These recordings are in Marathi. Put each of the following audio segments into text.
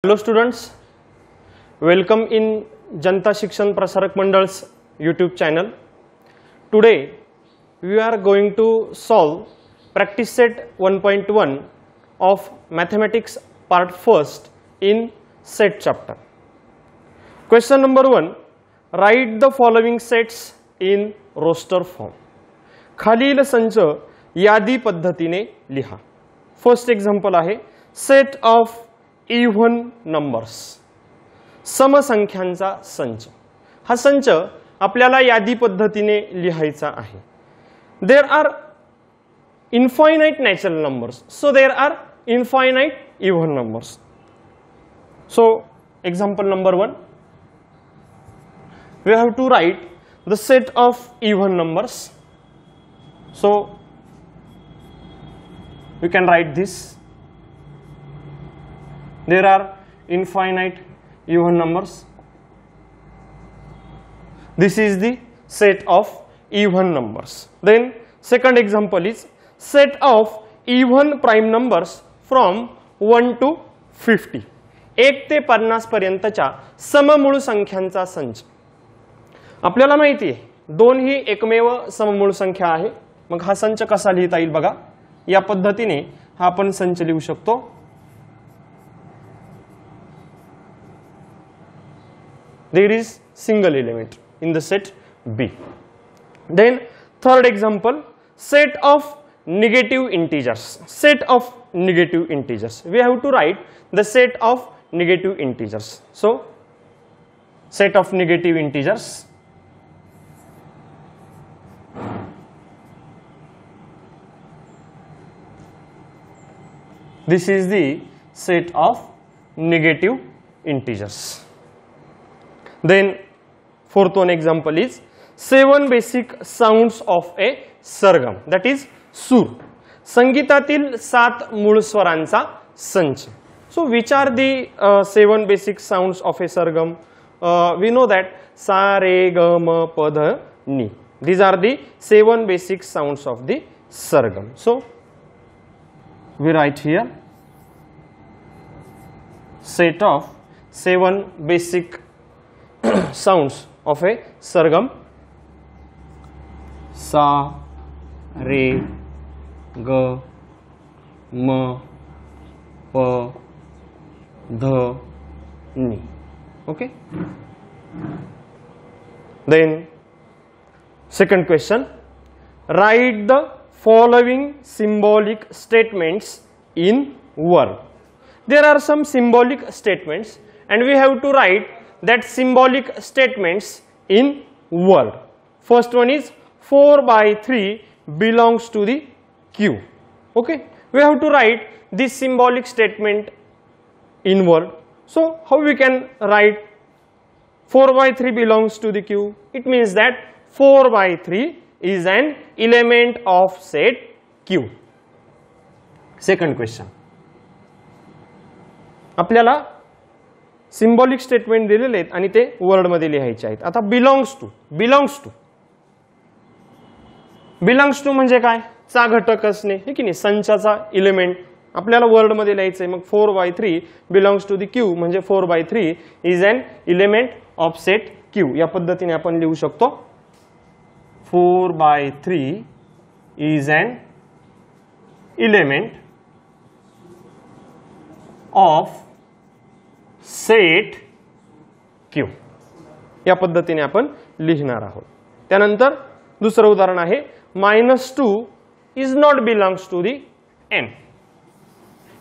Hello students, welcome in Janta Shikshan Prasarak Mandal's YouTube channel. Today we are going to solve practice set 1.1 of mathematics part first in set chapter. Question number 1, write the following sets in roster form. खालील संच यादी पद्धतीने लिहा. फर्स्ट एक्झाम्पल आहे सेट ऑफ इव्हन नंबर्स, समसंख्यांचा संच. हा संच आपल्याला यादी पद्धतीने लिहायचा आहे. There are infinite natural numbers, so there are infinite even numbers. So example number 1, we have to write the set of even numbers. So we can write this. There are infinite even numbers. This is the set of even numbers. Then second example is set of even prime numbers from 1 to 50. 1 ते 50 पर्यंतच्या सममूळ संख्यांचा संच. आपल्याला माहिती आहे 2 ही एकमेव सममूळ संख्या आहे. मग हा संच कसा लिहिता येईल बघा. या पद्धतीने हा आपण संच लिहू शकतो. There is single element in the set B. Then third example, set of negative integers. Set of negative integers. We have to write the set of negative integers. So set of negative integers. This is the set of negative integers. Then fourth one example is 7 basic sounds of a sargam, that is सूर. संगीतातील 7 मूळ स्वरांचा संच. So which are the 7 basic sounds of a sargam? We know that sa re ga ma pa dha ni. These are the 7 basic sounds of the sargam. So we write here set of 7 basic sounds of a sargam. Sa re ga ma pa dha ni. Okay. Then second question, write the following symbolic statements in word. There are some symbolic statements and we have to write that symbolic statements in word. First one is 4/3 belongs to the Q. Okay, we have to write this symbolic statement in word. So how we can write 4/3 belongs to the Q? It means that 4/3 is an element of set Q. Second question, आपल्याला सिम्बॉलिक स्टेटमेंट दिलेले आहेत आणि ते वर्ड मध्ये लिहायचे आहेत. आता बिलॉंग्स टू म्हणजे काय? चा घटक असणे, हे की नाही, संचाचा एलिमेंट आपल्याला वर्ड मध्ये लिहायचंय. मग 4/3 बिलॉंग्स टू द क्यू म्हणजे 4/3 is an element of set Q. या पद्धतीने आपण लिहू शकतो. 4/3 is an element of set Q. या पद्धतीने आपण लिहिणार आहोत. त्यानंतर दुसरं उदाहरण आहे -2 is not belongs to the N.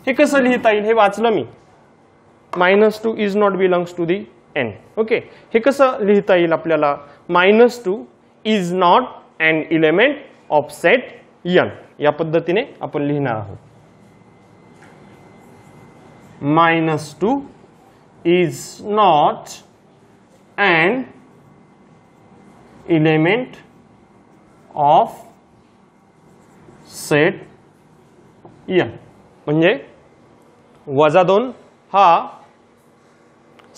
हे कसं लिहिता येईल हे वाचलं मी. -2 is not belongs to the N. Okay, हे कसं लिहिता येईल आपल्याला? -2 is not an element of set N. या पद्धतीने आपण लिहिणार आहोत. -2 is not an element of set n. म्हणजे -2 हा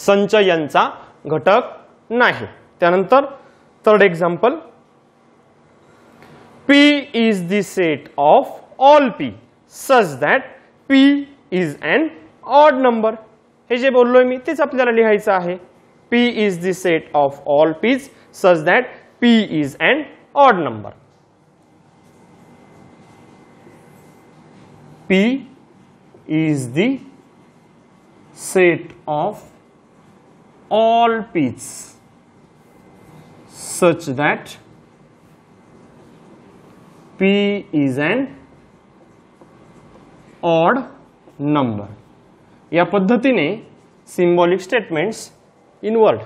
संच यांचा घटक नाही. त्यानंतर third example, P is the set of all P such that P is an odd number. हे जे बोललोय मी तेच आपल्याला लिहायचं आहे. P is the set of all p's such that P is an odd number. P is the set of all p's such that P is an odd number. या पद्धतीने सिम्बॉलिक स्टेटमेंट्स इन वर्ड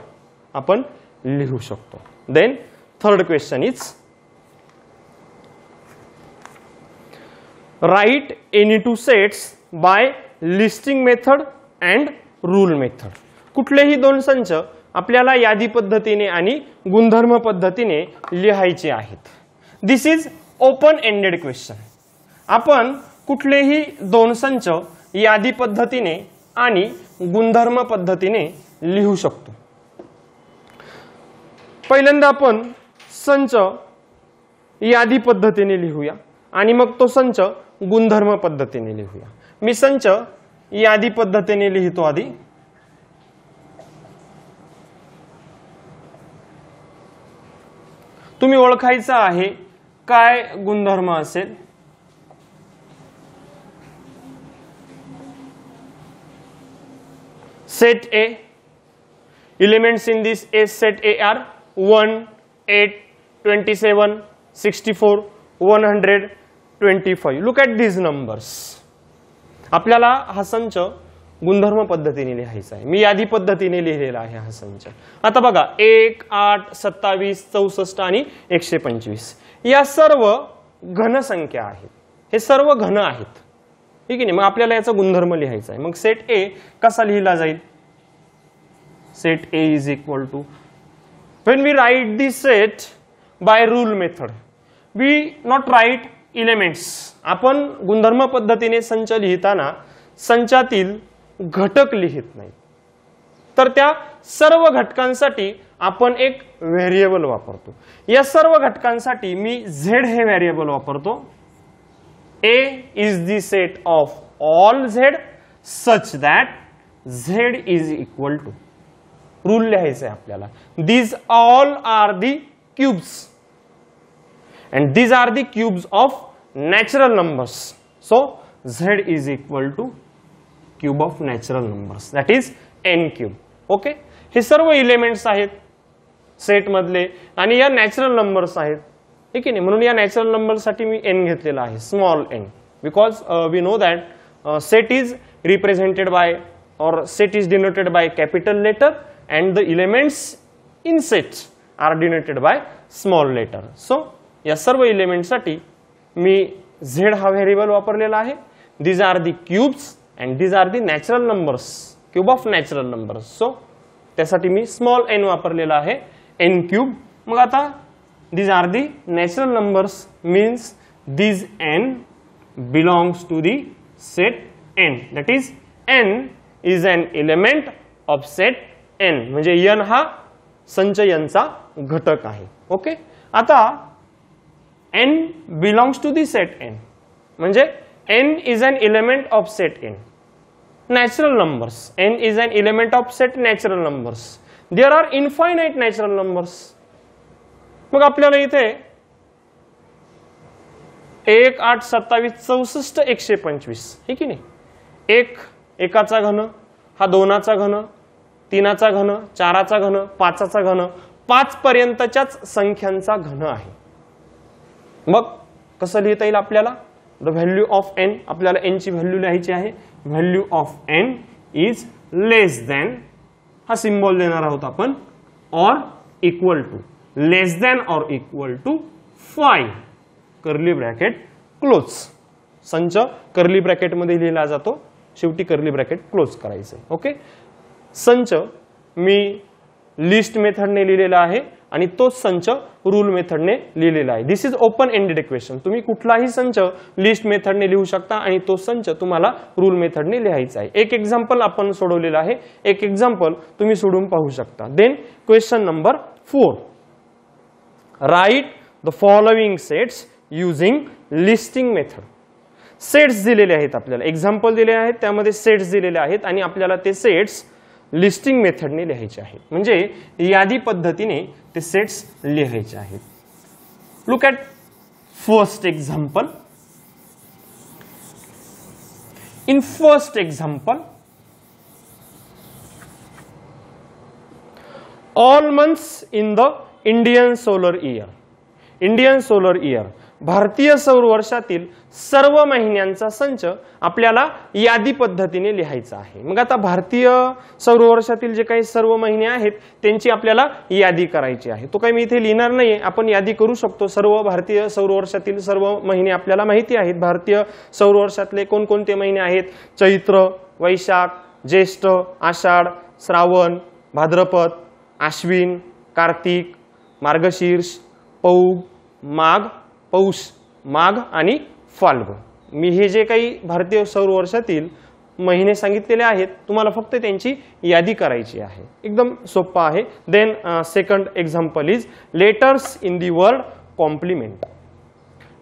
आपण लिहू शकतो. Then third question is write any two sets by listing method and rule method. कुठलेही दोन संच आपल्याला यादी पद्धतीने आणि गुणधर्म पद्धतीने लिहायचे आहेत. दिस इज ओपन एंडेड क्वेश्चन. आपण कुठलेही दोन संच यादी पद्धतीने आणि गुणधर्म पद्धतीने लिहू शकतो. पहिल्यांदा आपण संच यादी पद्धतीने लिहूया आणि मग तो संच गुणधर्म पद्धतीने लिहूया. मी संच यादी पद्धतीने लिहितो आधी. तुम्ही ओळखायचं आहे काय गुणधर्म असेल. Set A, elements in this A set A are 1, 8, 27, 64, 125. Look at these numbers. आपल्याला हा संच गुणधर्म पद्धतीने लिहायचा आहे. मी यादी पद्धतीने लिहिलेला आहे हा संच. आता बघा 1, 8, 27, 64 आणि 125 या सर्व घन संख्या आहेत. हे सर्व घन आहेत. ठीक आहे. मग आपल्याला याचा गुणधर्म लिहायचा आहे. मग सेट ए कसा लिहिला जाईल. Set A is equal to when we write this set by rule method we not write elements. आपण गुणधर्म पद्धतीने संच लिहिताना संचातील घटक लिहित नाही, तर त्या सर्व घटकांसाठी आपण एक व्हेरिएबल वापरतो. या सर्व घटकांसाठी मी z हे व्हेरिएबल वापरतो. A is the set of all z such that z is equal to. Rule लिहायचं आहे आपल्याला. These all are the cubes and these are the cubes of natural numbers. So z is equal to cube of natural numbers, that is n cube. Okay. हे सर्व एलिमेंट्स आहेत सेट मधले आणि या नॅचरल नंबर्स आहेत. ठीक आहे. म्हणून या नॅचरल नंबर साठी मी n घेतलेला आहे, small n, because we know that set is represented by और set is denoted by capital letter and the elements in set are denoted by small letter. So या सर्व एलिमेंट साठी मी z हा व्हेरिएबल वापरलेला आहे. These are the cubes and these are the natural numbers, cube of natural numbers. So त्यासाठी मी स्मॉल n वापरलेला आहे, n क्यूब. मग आता these are the natural numbers means these n belongs to the set n, that is n is an element of set n. म्हणजे n हा संच n चा घटक आहे. ओके. आता n belongs to the set n म्हणजे n is an element of set n. Natural numbers, n is an element of set natural numbers. There are infinite natural numbers. मग आपल्याला इथे 1, 8, 27, 64, 125 हे की नाही. एक एकाचा घन, हा दोनाचा घन, तीनाचा घन, चाराचा घन, पाचाचा घन, 5 पर्यंतच्याच संख्यांचा घन आहे. मग कसं लिहिता येईल आपल्याला. द व्हॅल्यू ऑफ n, आपल्याला n ची व्हॅल्यू लिहायची आहे. Value of n is less than, हा सिम्बॉल देणार आहोत आपण, or equal to, less than or equal to 5 curly bracket close. संच कर्ली ब्रॅकेट मध्ये लिहिला जातो, शेवटी कर्ली ब्रॅकेट क्लोज करायचे. ओके. संच मी लिस्ट मेथडने लिहिलेला आहे आणि तोच संच रूल मेथडने लिहिलेला आहे. दिस इज ओपन एंडेड इक्वेशन. तुम्ही कुठलाही संच लिस्ट मेथडने लिहू शकता आणि तो संच तुम्हाला रूल मेथडने लिहायचा आहे. एक एक्झाम्पल आपण सोडवलेला आहे, एक एक्झाम्पल तुम्ही सोडून पाहू शकता. Then question number 4. Write the following sets using listing method. Sets दिलेले आहेत, आपल्याला एक्झाम्पल दिले आहेत, त्यामध्ये सेट्स दिलेले आहेत आणि आपल्याला ते सेट्स लिस्टिंग मेथडने लिहायचे आहेत, म्हणजे यादी पद्धतीने ते सेट्स लिहायचे आहेत. Look at first example. In first example, all months in the Indian solar year. Indian solar year, भारतीय सौर वर्षातील सर्व महिन्यांचा संच आपल्याला यादी पद्धतीने लिहायचा आहे. मग आता भारतीय सौर वर्षातील जे काही सर्व महिने आहेत त्यांची आपल्याला यादी करायची आहे. तो काही मी इथे लिहिणार नाहीये, आपण यादी करू शकतो. सर्व भारतीय सौर वर्षातील सर्व महिने आपल्याला माहिती आहेत. भारतीय सौर वर्षातले कोणकोणते महिने आहेत? चैत्र, वैशाख, ज्येष्ठ, आषाढ, श्रावण, भाद्रपद, आश्विन, कार्तिक, मार्गशीर्ष, पौष, माघ, पौष, माघ आणि फाल्गुन. मी हे जे काही भारतीय सौर वर्षातील महिने सांगितलेले आहेत तुम्हाला फक्त त्यांची यादी करायची आहे. एकदम सोपं आहे. Then second example is letters in the word complement.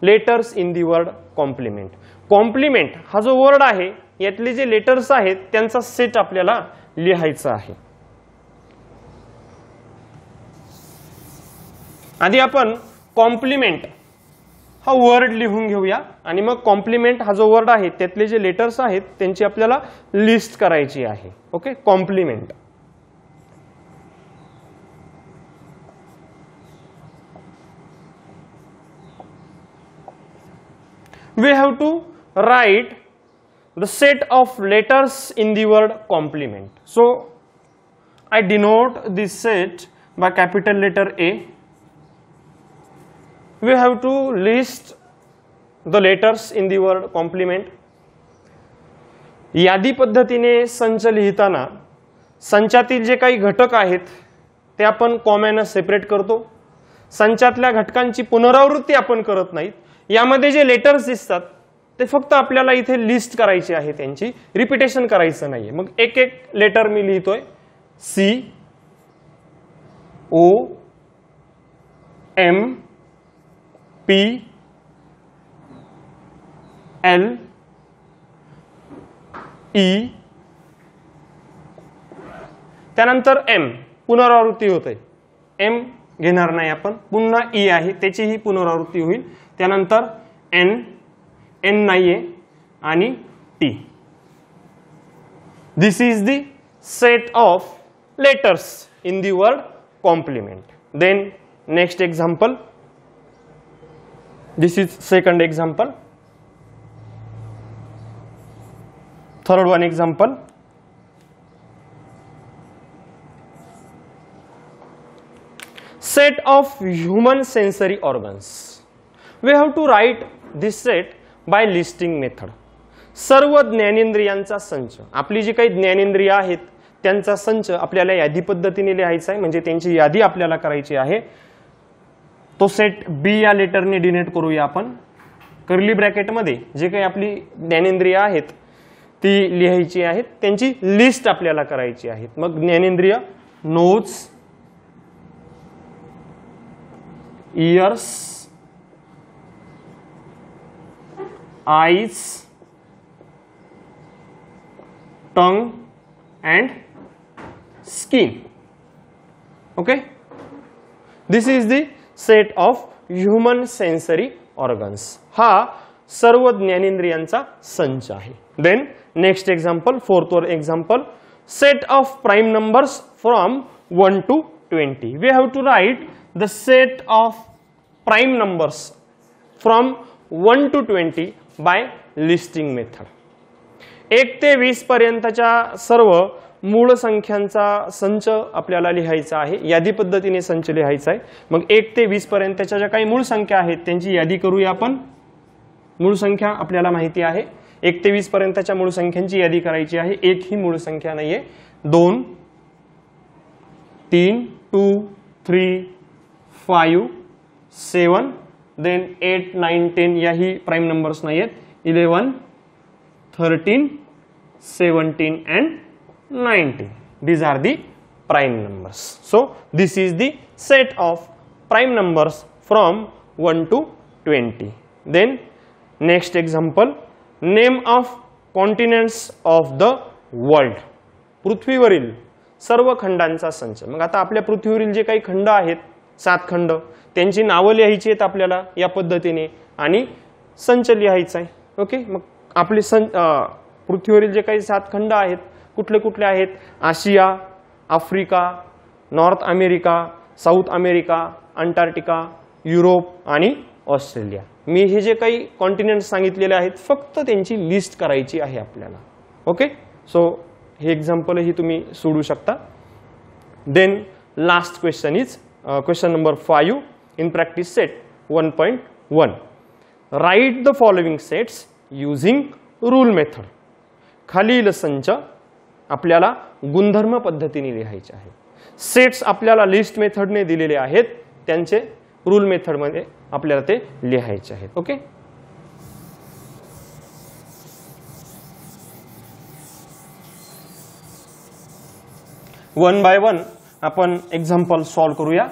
Letters in the word complement. Complement हा जो वर्ड आहे यातले जे लेटर्स आहेत त्यांचा सेट आपल्याला लिहायचा आहे. आधी आपण कॉम्प्लिमेंट हा वर्ड लिहून घेऊया आणि मग कॉम्प्लिमेंट हा जो वर्ड आहे त्यातले जे लेटर्स आहेत त्यांची आपल्याला लिस्ट करायची आहे. Okay, complement. We have to write the set of letters in the word complement. So I denote this set by capital letter A. We have to list the letters in the word complement. यादी पद्धतीने संच लिहिताना संचातील जे काही घटक आहेत ते आपण कॉम्याने सेपरेट करतो. संचातल्या घटकांची पुनरावृत्ती आपण करत नाहीत. यामध्ये जे लेटर्स दिसतात ते फक्त आपल्याला इथे लिस्ट करायची आहे, त्यांची रिपिटेशन करायचं नाहीये. मग एक एक लेटर मी लिहितोय. C, O, M, P, L, E, त्यानंतर M. पुनरावृत्ती होते. M घेणार नाही आपण, पुन्हा E आहे त्याचीही पुनरावृत्ती होईल. त्यानंतर N, N नाहीये आणि T. This is the set of letters in the word complement. Then next example. This is second example. Third one example. Set of human sensory organs. We have to write this set by listing method. सर्व ज्ञानेंद्रियांचा संच, आपली जी काही ज्ञानेंद्रिय आहेत त्यांचा संच आपल्याला यादी पद्धतीने लिहायचा आहे, म्हणजे त्यांची यादी आपल्याला करायची आहे. तो सेट B या लेटरने डिनोट करूया आपण. कर्ली ब्रॅकेट मध्ये जे काही आपली ज्ञानेंद्रिय आहेत ती लिहायची आहेत, त्यांची लिस्ट आपल्याला करायची आहे. मग ज्ञानेंद्रिय nose, ears, eyes, tongue and skin. Okay, this is the set of human sensory organs. हा सर्व ज्ञानेंद्रियांचा संच आहे. देन नेक्स्ट एक्झाम्पल, फोर्थ वर example. Set of prime numbers from 1 to 20. We have to write the set of prime numbers from 1 to 20 by listing method. 1 ते 20 पर्यंतच्या सर्व मूळ संख्यांचा संच आपल्याला लिहायचा आहे. यादी पद्धतीने संच लिहायचा आहे. मग 1 ते 20 पर्यंतच्या ज्या काही मूळ संख्या आहेत त्यांची यादी करूया आपण. मूळ संख्या आपल्याला माहिती आहे. 1 ते 20 पर्यंतच्या मूळ संख्यांची यादी करायची आहे. एक ही मूळ संख्या नाहीये. 2, 3, 2, 3, 5, 7, देन 8, 9, 10 याही प्राइम नंबर्स नाहीयेत. 11, 13, 17 and 19. These are the prime numbers. So this is the set of prime numbers from 1 to 20. Then next example, name of continents of the world. पृथ्वीवरील सर्व खंडांचा संच. मग आता आपल्या पृथ्वीवरील जे काही खंड आहेत 7 खंड त्यांची नावं लिहायची आहेत आपल्याला या पद्धतीने आणि संच लिहायचा आहे. ओके, मग आपले पृथ्वीवरील जे काही 7 खंड आहेत कुठले कुठले आहेत? Asia, Africa, North America, South America, Antarctica, Europe आणि ऑस्ट्रेलिया. मी हे जे काही कॉन्टिनेंट सांगितलेले आहेत फक्त त्यांची लिस्ट करायची आहे आपल्याला. ओके, सो हे एक्झाम्पल ही तुम्ही सोडू शकता. Then last question is question number 5 in practice set 1.1. Write the following sets using rule method. खालील संच आपल्याला गुणधर्म पद्धतीने लिहायचे आहेत. सेट्स आपल्याला लिस्ट मेथडने दिलेले आहेत, त्यांचे रूल मेथडमध्ये आपल्याला ते लिहायचे आहेत. ओके, वन बाय वन आपण एक्झाम्पल सॉल्व करूया.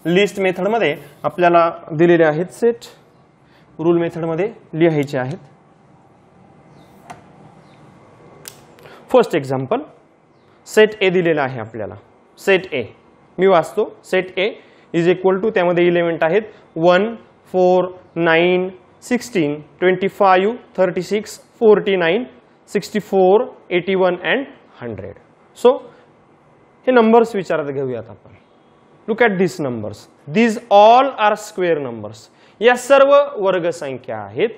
लिस्ट मेथडमध्ये आपल्याला दिलेले आहेत सेट, रूल मेथडमध्ये लिहायचे आहेत. फर्स्ट एक्झाम्पल, सेट ए दिलेला आहे आपल्याला. सेट ए मी वाचतो. Set A is equal to, त्यामध्ये इलेमेंट आहेत 1, 4, 9, 16, 25, 36, 49, 64, 81 अँड 100. सो हे नंबर्स विचारात घेऊयात आपण. Look at this numbers. These all are square numbers. या सर्व वर्ग संख्या आहेत.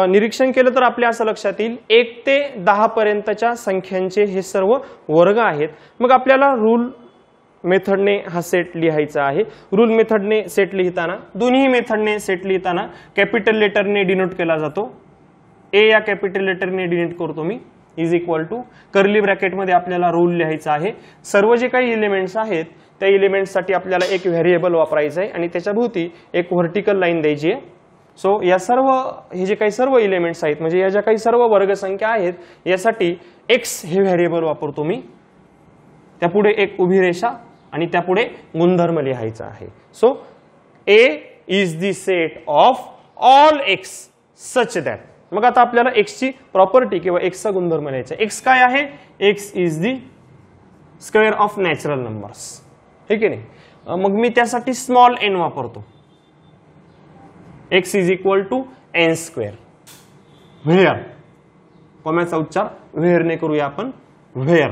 निरीक्षण केलं तर आपल्या असं लक्षात येईल 1 ते 10 पर्यंतच्या संख्यांचे हे सर्व वर्ग आहेत. मग आपल्याला रूल मेथडने हा सेट लिहायचा आहे. रूल मेथडने सेट लिहिताना, दोन्ही मेथडने सेट लिहिताना कॅपिटल लेटरने डिनोट केला जातो. ए या कॅपिटल लेटरने डिनोट करतो मी, इज इक्वल टू कर्ली ब्रॅकेटमध्ये आपल्याला रूल लिहायचा आहे. सर्व जे काही एलिमेंट्स आहेत त्या एलिमेंट्ससाठी आपल्याला एक व्हेरिएबल वापरायचं आहे आणि त्याच्या भोवती एक व्हर्टिकल लाईन द्यायची आहे. सो या सर्व हे जे काही सर्व एलिमेंट्स आहेत म्हणजे या ज्या काही सर्व वर्गसंख्या आहेत यासाठी एक्स हे व्हेरिएबल वापरतो मी. त्यापुढे एक उभी रेषा आणि त्यापुढे गुणधर्म लिहायचा आहे. So A is the set of all x such that. मग आता आपल्याला एक्स ची प्रॉपर्टी किंवा एक्सचा गुणधर्म लिहायचा. एक्स काय आहे? X is the square of natural numbers, हे की नाही. मग मी त्यासाठी स्मॉल एन वापरतो. X is equal to n square. Where, कॉम्याचा उच्चार व्हेअरने करूया आपण. व्हेअर.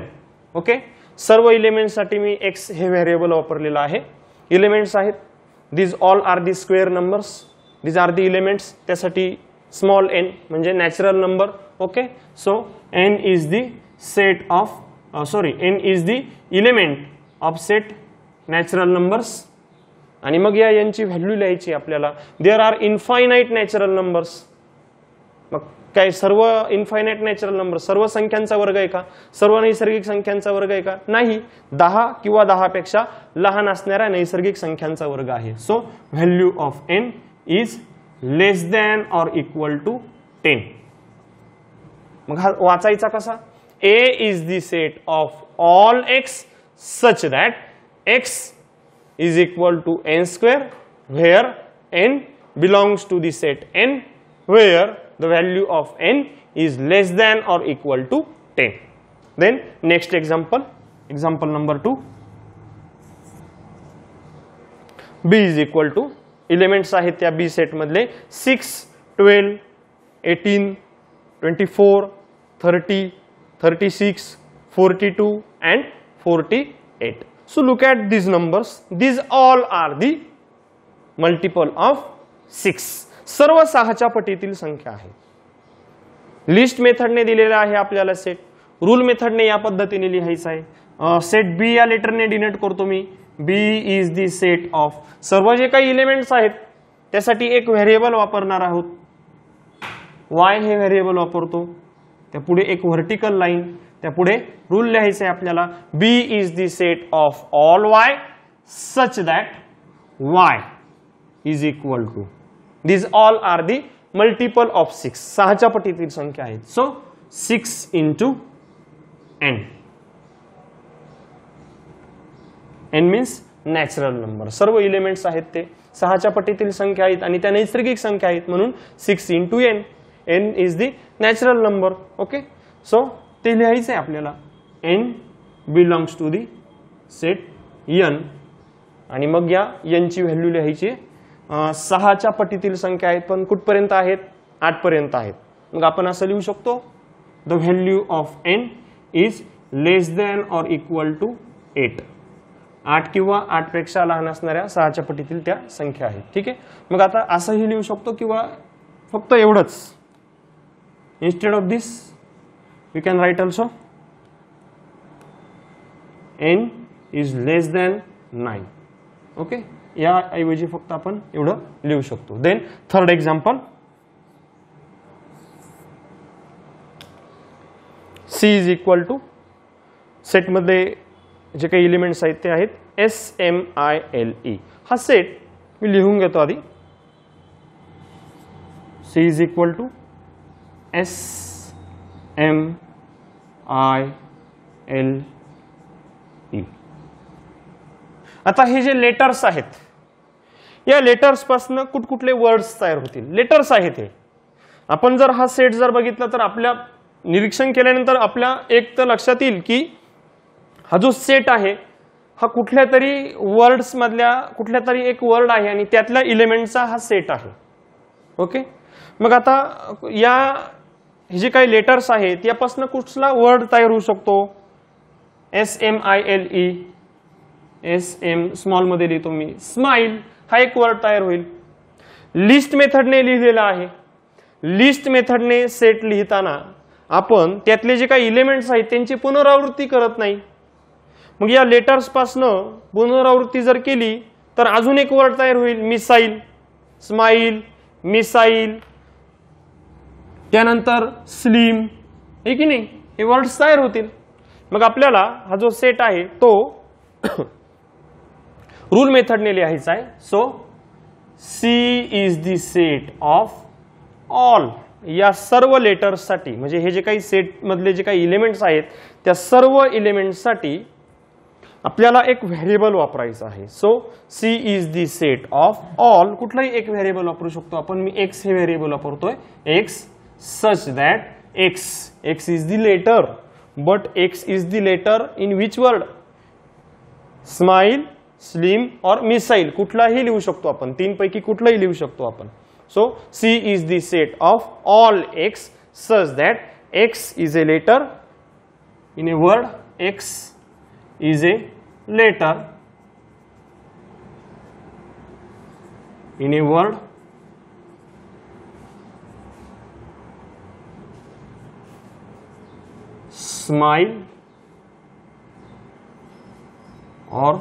ओके, सर्व एलिमेंट्ससाठी मी एक्स हे व्हेरिएबल वापरलेलं आहे. एलिमेंट्स आहेत, these all are the square numbers, these are the elements. त्यासाठी स्मॉल एन म्हणजे natural number. Okay, so N is the set of N is the element of set natural numbers. आणि मग या यांची व्हॅल्यू लिहायची आपल्याला. There are infinite natural numbers. मग काय सर्व इनफायनाइट नॅचरल नंबर सर्व संख्यांचा वर्ग आहे का? सर्व नैसर्गिक संख्यांचा वर्ग आहे का? नाही, 10 किंवा 10 पेक्षा लहान असणाऱ्या नैसर्गिक संख्यांचा वर्ग आहे. So value of N is less than or equal to 10. मग हा वाचायचा कसा? A is the set of all x such that x is equal to n square where n belongs to the set n where the value of n is less than or equal to 10. Then next example, example number 2. b is equal to elements आहेत त्या b set मधले 6, 12, 18, 24, 30, 36, 42 and 48. So look at these numbers. These all are the multiple of 6. सर्व 6च्या पटीतील संख्या आहे. लिस्ट मेथडने दिलेला आहे आपल्याला सेट. रूल मेथडने या पद्धतीने लिहायचा आहे. सेट बी या लेटरने डिनोट करतो मी. बी इज द सेट ऑफ सर्व जे काही एलिमेंट्स आहेत त्यासाठी एक व्हेरिएबल वापरणार आहोत. वाय हे व्हेरिएबल वापरतो. त्यापुढे एक व्हर्टिकल लाईन. त्यापुढे रूल लिहायचं आहे आपल्याला. B is the set of all y such that y is equal to these all are the multiple of 6. 6च्या पटीतील संख्या आहेत. So 6 into n. N means natural number. सर्व एलिमेंट्स आहेत ते 6च्या पटीतील संख्या आहेत आणि त्या नैसर्गिक संख्या आहेत म्हणून 6 into N. n is the natural number. Okay, so ते लिहायचं आहे आपल्याला. n belongs to the set n आणि मग या n ची व्हॅल्यू लिहायची. 6च्या पटीतील संख्या आहेत पण कुठपर्यंत आहेत? 8 पर्यंत आहेत. मग आपण असं लिहू शकतो, the value of n is less than or equal to 8. 8 किंवा 8 पेक्षा लहान असणाऱ्या 6च्या पटीतील त्या संख्या आहेत. ठीक आहे, मग आता असंही लिहू शकतो किंवा फक्त एवढंच, instead of this we can write also n is less than 9. Okay, या ऐवजी फक्त आपण एवढं लिहू शकतो. Then third example, c is equal to सेटमध्ये जे काही एलिमेंट्स आहेत ते आहेत SMILE. हा सेट मी लिहून घेतो आधी. c is equal to SMILE. आता हे जे लेटर्स आहेत, या लेटर्स पासून कुठकुठले वर्ड्स तयार होतील? लेटर्स आहेत हे. आपण जर हा सेट जर बघितला तर आपल्या निरीक्षण केल्यानंतर आपल्या एक तर लक्षात येईल की हा जो सेट आहे हा कुठल्या तरी वर्ड्स मधल्या कुठल्या तरी एक वर्ड आहे आणि त्यातल्या एलिमेंटचा हा सेट आहे. ओके, मग आता या हे जे काही लेटर्स आहेत यापासून कुठला वर्ड तयार होऊ शकतो? SMILE. SM स्मॉल मध्ये लिहितो मी, स्माइल हा एक वर्ड तयार होईल. लिस्ट मेथडने लिहिलेला आहे. लिस्ट मेथडने सेट लिहिताना आपण त्यातले जे काही एलिमेंट्स आहेत त्यांची पुनरावृत्ती करत नाही. मग या लेटर्स पासनं पुनरावृत्ती जर केली तर अजून एक वर्ड तयार होईल, मिसाईल. स्माईल, मिसाईल, त्यानंतर स्लिम, हे की नाही, हे वर्ड्स तयार होतील. मग आपल्याला हा जो सेट आहे तो रूल मेथडने लिहायचा आहे. So C is the set of all, या सर्व लेटर्स साठी, म्हणजे हे जे काही सेट मधले जे काही एलिमेंट्स आहेत त्या सर्व एलिमेंट्स साठी आपल्याला एक व्हेरिएबल वापरायचं आहे. So C is the set of all, कुठलाही एक व्हेरिएबल वापरू शकतो आपण. मी x हे व्हेरिएबल वापरतोय, x such that x is the letter, but x is the letter in which word? Smile, slim or missile, कुठलाही लिहू शकतो आपण, तीन पैकी कुठलाही लिहू शकतो आपण. So C is the set of all x such that x is a letter in a word, x is a letter in a word smile और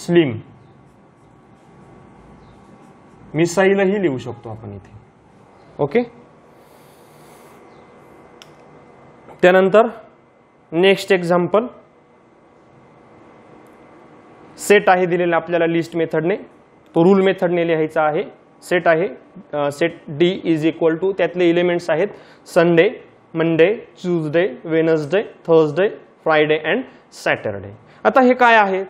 स्लिम. मिसाईलही लिहू शकतो आपण इथे. ओके, त्यानंतर नेक्स्ट एक्झाम्पल, सेट आहे दिलेला आपल्याला लिस्ट मेथडने, तो रूल मेथडने लिहायचा आहे. सेट आहे, set D is equal to, त्यातले एलिमेंट्स आहेत Sunday, Monday, Tuesday, Wednesday, Thursday, Friday and Saturday. आता हे काय आहे?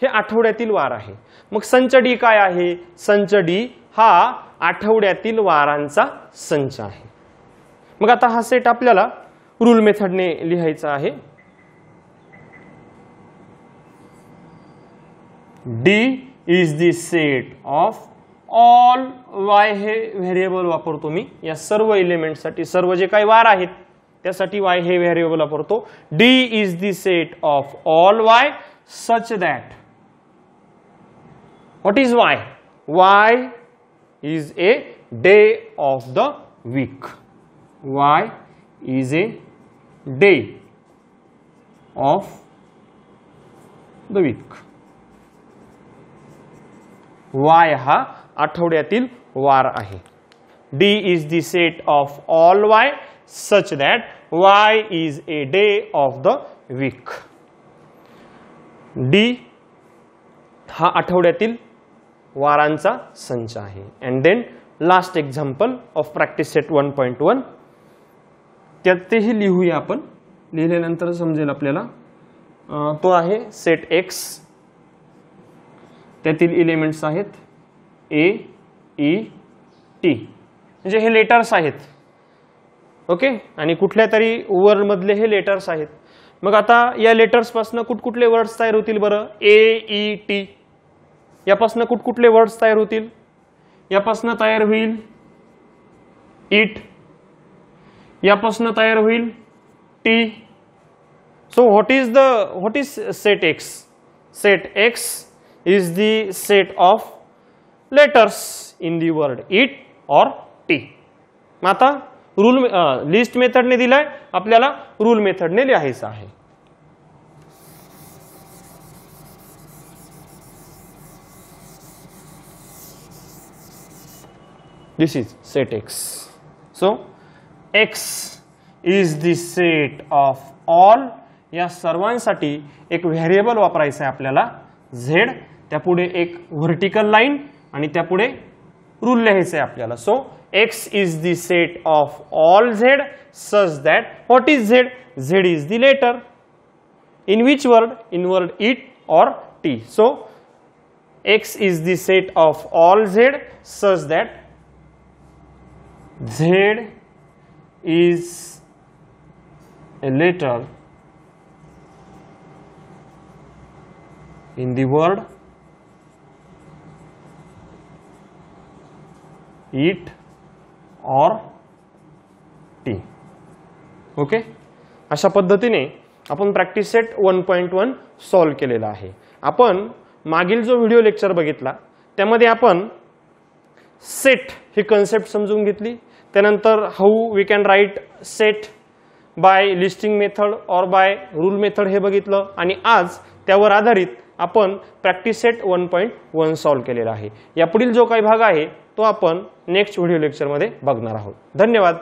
हे आठवड्यातील वार आहे. मग संच डी काय आहे? संच डी हा आठवड्यातील वारांचा संच आहे. मग आता हा सेट आपल्याला रूल मेथडने लिहायचा आहे. D is the set of all Y, हे व्हेरिएबल वापरतो मी या सर्व एलिमेंटसाठी, सर्व जे काही वार आहेत त्यासाठी y हे व्हेरिएबल वापरतो. D is the set of all y such that, what is y? Y is a day of the week. Y is a day of the week. Y हा आठवड्यातील वार आहे. D is the set of all y such that y is a day of the week. D हा आठवड्यातील वारांचा संच आहे. And then last example of practice set 1.1, त्यातही लिहूया आपण, लिहिल्यानंतर समजेल आपल्याला. तो आहे सेट x, त्यातील एलिमेंट्स आहेत A, E, T. म्हणजे हे लेटर्स आहेत. ओके, आणि कुठल्या तरी वर्ड मधले हे लेटर्स आहेत. मग आता या लेटर्स पासून कुठकुठले वर्ड्स तयार होतील बरं? AET यापासून कुठकुठले वर्ड्स तयार होतील? यापासून तयार होईल इट, यापासून तयार होईल T. So what is set X? Set X is the set of letters in the word it or T. मग आता रूल लिस्ट मेथडने दिलाय, आपल्याला रूल मेथडने लिहायचं आहे. This is set X. So X is the set of all. या सर्वांसाठी एक व्हेरिएबल वापरायचं आहे आपल्याला Z, त्यापुढे एक व्हर्टिकल लाईन आणि त्यापुढे रूल लिहायचं आहे आपल्याला. So X is the set of all Z such that what is Z? Z is the letter. In which word? In word it or T. So X is the set of all Z such that Z is a letter in the word it or T. Okay, अशा पद्धतीने आपण प्रॅक्टिस सेट 1.1 सॉल्व केलेला आहे. आपण मागील जो व्हिडिओ लेक्चर बघितला त्यामध्ये आपण सेट ही कन्सेप्ट समजून घेतली. त्यानंतर how we can write set by listing method or by rule method हे बघितलं, आणि आज त्यावर आधारित आपण प्रॅक्टिस सेट 1.1 सॉल्व केलेला आहे. यापुढील जो काही भाग आहे तो आपण नेक्स्ट व्हिडिओ लेक्चरमध्ये बघणार आहोत. धन्यवाद.